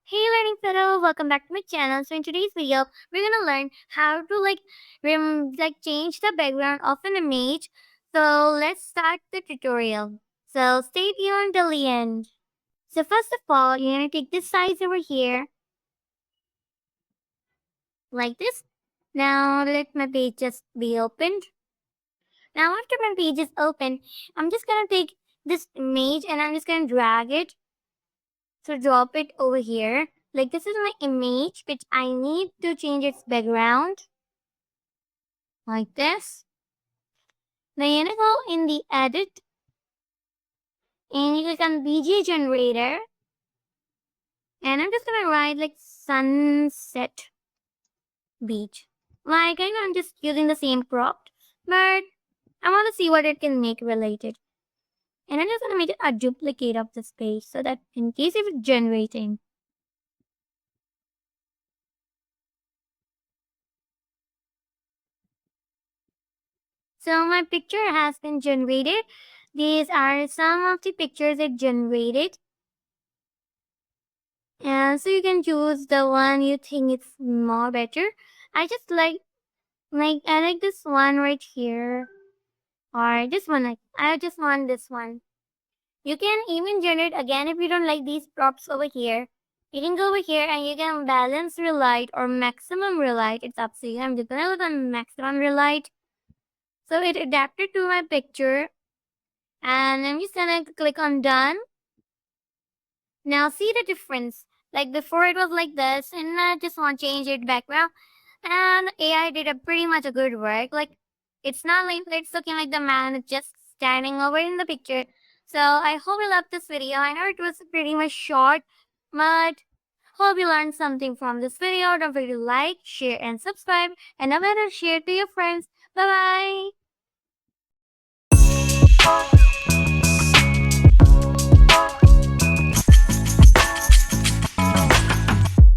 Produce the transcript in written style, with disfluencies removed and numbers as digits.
Hey learning fellow, welcome back to my channel. So in today's video, we're gonna learn how to change the background of an image. So let's start the tutorial. So stay tuned till the end. So first of all, you're gonna take this size over here, like this. Now let my page just be opened. Now after my page is open, I'm just gonna take this image and I'm just gonna drag it. So drop it over here. Like this is my image, which I need to change its background. Like this. Then you go in the edit and you click on BG generator. And I'm just gonna write like sunset beach. Like I'm just using the same prompt, but I want to see what it can make related. And I'm just gonna make it a duplicate of this page so that in case if it's generating. So my picture has been generated. These are some of the pictures it generated. And so you can choose the one you think it's more better. I just I like this one right here. Or this one I just want this one. You can even generate again if you don't like these props over here. You can go over here and you can balance relight or maximum relight. It's up to you. I'm just gonna go on maximum relight. So it adapted to my picture. And I'm just gonna click on done. Now see the difference. Like before it was like this and I just want to change it background. And AI did a pretty much a good work. Like it's not like it's looking like the man is just standing over in the picture. So I hope you loved this video. I know it was pretty much short, but hope you learned something from this video. Don't forget to like, share, and subscribe. And no matter share to your friends. Bye bye.